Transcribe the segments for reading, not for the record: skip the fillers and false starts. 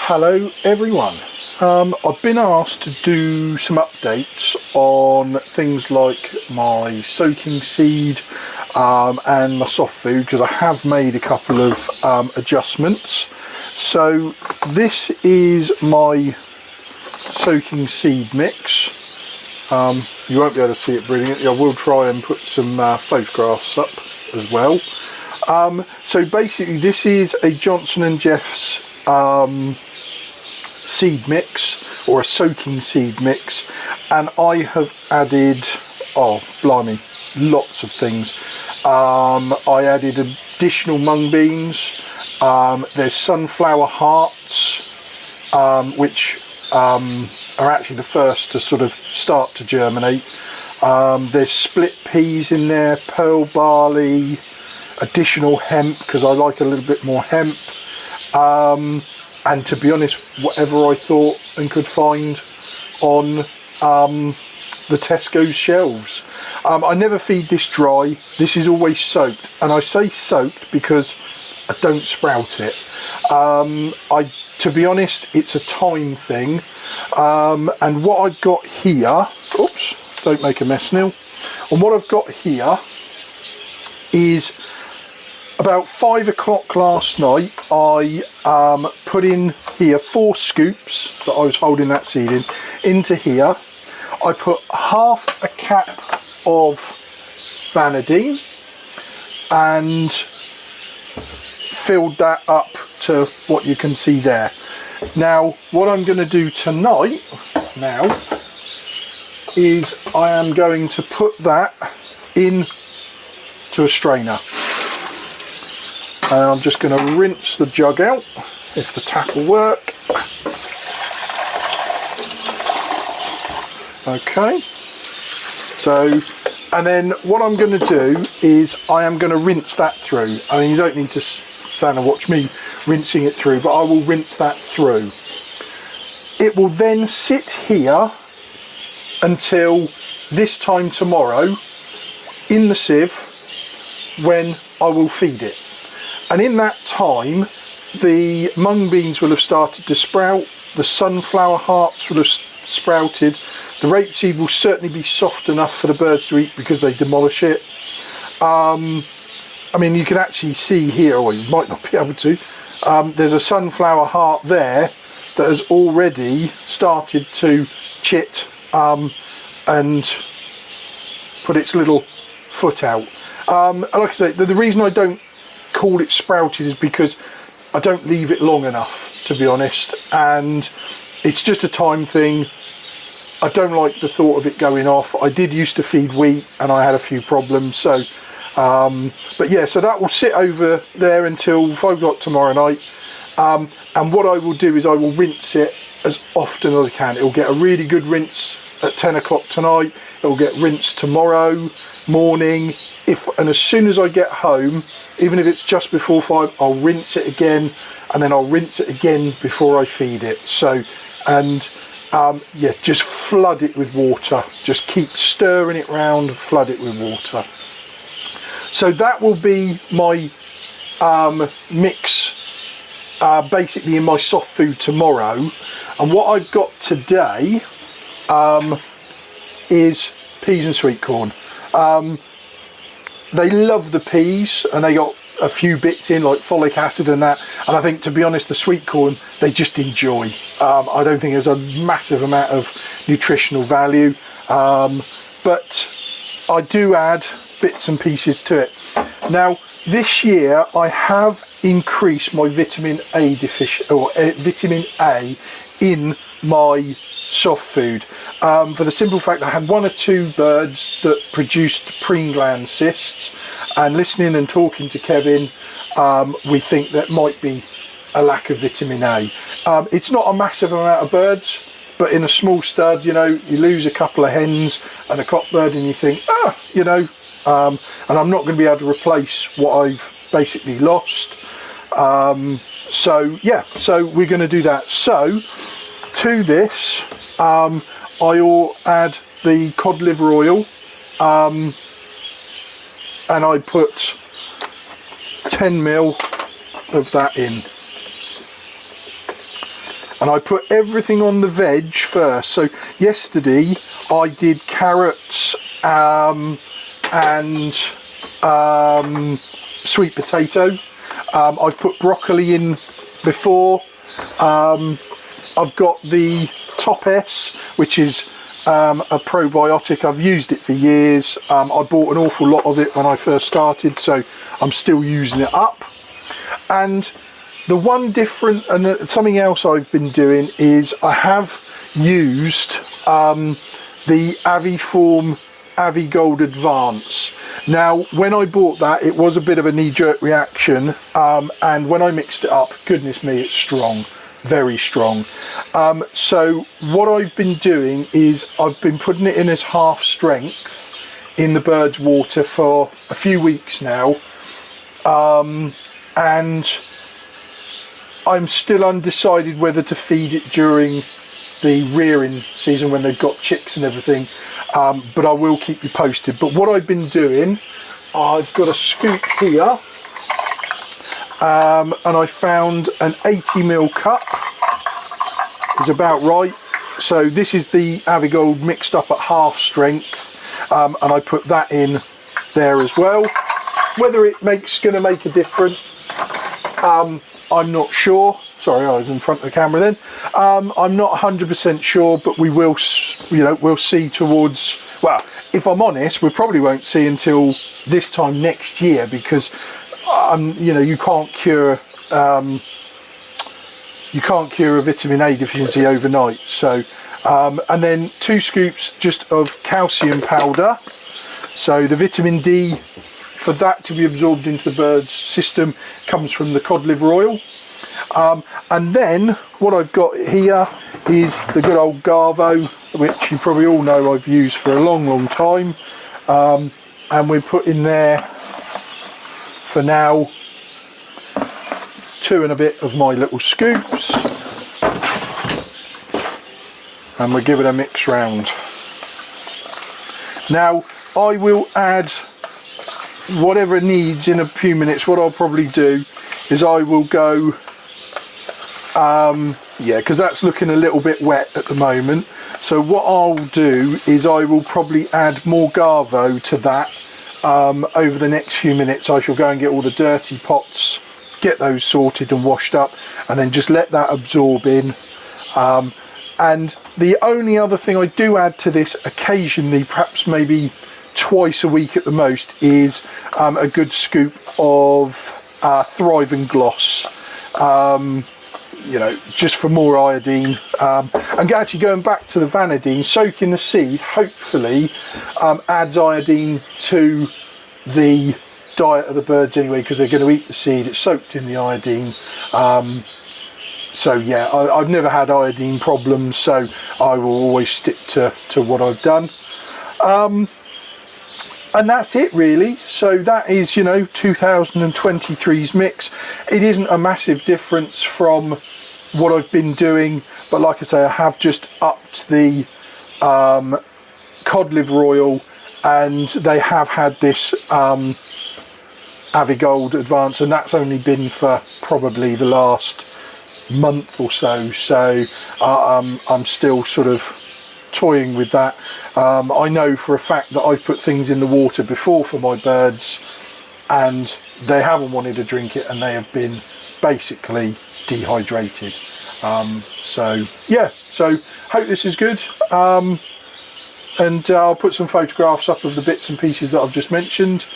Hello everyone. I've been asked to do some updates on things like my soaking seed and my soft food, because I have made a couple of adjustments. So this is my soaking seed mix. You won't be able to see it brilliantly. I will try and put some photographs up as well. So basically this is a Johnson & Jeff's seed mix, or a soaking seed mix, and I have added, oh blimey, lots of things. I added additional mung beans, there's sunflower hearts, which are actually the first to sort of start to germinate. There's split peas in there, pearl barley, additional hemp because I like a little bit more hemp, and to be honest, whatever I thought and could find on the Tesco's shelves. I never feed this dry. This is always soaked, and I say soaked because I don't sprout it. To be honest, it's a time thing, and what I've got here, oops, don't make a mess, Neil. And what I've got here is about 5 o'clock last night. I put in here 4 scoops that I was holding that seed in into here. I put half a cap of vanadine and filled that up to what you can see there. Now what I'm going to do tonight now is I am going to put that in to a strainer, and I'm just going to rinse the jug out, if the tap will work. Okay, so, and then what I'm going to do is I am going to rinse that through. I mean, you don't need to stand and watch me rinsing it through, but I will rinse that through. It will then sit here until this time tomorrow in the sieve when I will feed it. And in that time, the mung beans will have started to sprout, the sunflower hearts will have sprouted, the rapeseed will certainly be soft enough for the birds to eat because they demolish it. I mean, you can actually see here, or you might not be able to, there's a sunflower heart there that has already started to chit and put its little foot out. And like I say, the reason I don't call it sprouted is because I don't leave it long enough, to be honest, and it's just a time thing. I don't like the thought of it going off. I did used to feed wheat and I had a few problems, so but yeah, so that will sit over there until 5 o'clock tomorrow night, and what I will do is I will rinse it as often as I can. It will get a really good rinse at 10 o'clock tonight, it will get rinsed tomorrow morning, and as soon as I get home, even if it's just before 5, I'll rinse it again, and then I'll rinse it again before I feed it. So, and yeah, just flood it with water. Just keep stirring it round, flood it with water. So that will be my mix, basically in my soft food tomorrow. And what I've got today is peas and sweet corn. They love the peas, and they got a few bits in like folic acid and that, and I think, to be honest, the sweet corn they just enjoy. I don't think there's a massive amount of nutritional value, but I do add bits and pieces to it. Now this year I have increased my vitamin A vitamin A in my soft food, for the simple fact I had 1 or 2 birds that produced preen gland cysts, and listening and talking to Kevin, we think that might be a lack of vitamin A. It's not a massive amount of birds, but in a small stud, you know, you lose a couple of hens and a cockbird and you think, you know, and I'm not going to be able to replace what I've basically lost. So yeah, so we're going to do that. So to this, I will add the cod liver oil, and I put 10 ml of that in. and I put everything on the veg first. So yesterday I did carrots and sweet potato. I've put broccoli in before. I've got the Top S, which is a probiotic. I've used it for years. I bought an awful lot of it when I first started, so I'm still using it up. And the one different, and something else I've been doing is I have used the Aviform Avigold Advance. Now, when I bought that, it was a bit of a knee-jerk reaction, and when I mixed it up, goodness me, it's strong, very strong. So what I've been doing is I've been putting it in as half strength in the bird's water for a few weeks now, and I'm still undecided whether to feed it during the rearing season when they've got chicks and everything, but I will keep you posted. But what I've been doing, I've got a scoop here, and I found an 80ml cup is about right. So this is the Avigold mixed up at half strength, and I put that in there as well. Whether it going to make a difference, I'm not sure. Sorry, I was in front of the camera then. I'm not 100% sure, but we will, we'll see towards, well, if I'm honest, we probably won't see until this time next year, because you can't cure a vitamin A deficiency overnight. So and then 2 scoops just of calcium powder. So the vitamin D, for that to be absorbed into the bird's system, comes from the cod liver oil. And then what I've got here is the good old Garvo, which you probably all know I've used for a long time, and we put in there for now 2 and a bit of my little scoops, and we'll give it a mix round. Now I will add whatever it needs in a few minutes. What I'll probably do is I will go, yeah, because that's looking a little bit wet at the moment. So what I'll do is I will probably add more Garvo to that over the next few minutes. I shall go and get all the dirty pots, get those sorted and washed up, and then just let that absorb in. And the only other thing I do add to this occasionally, perhaps maybe twice a week at the most, is a good scoop of Thrive and Gloss, just for more iodine. And actually, going back to the vanadine, soaking the seed hopefully adds iodine to the diet of the birds anyway, because they're going to eat the seed. It's soaked in the iodine. So yeah, I've never had iodine problems, so I will always stick to what I've done. And that's it really. So that is, 2023's mix. It isn't a massive difference from what I've been doing, but like I say, I have just upped the cod liver oil, and they have had this Avigold Advance, and that's only been for probably the last month or so. So I'm still sort of toying with that. I know for a fact that I've put things in the water before for my birds, and they haven't wanted to drink it, and they have been basically dehydrated. So yeah, so hope this is good, and I'll put some photographs up of the bits and pieces that I've just mentioned,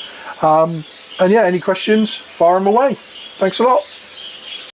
and yeah, any questions, fire them away. Thanks a lot.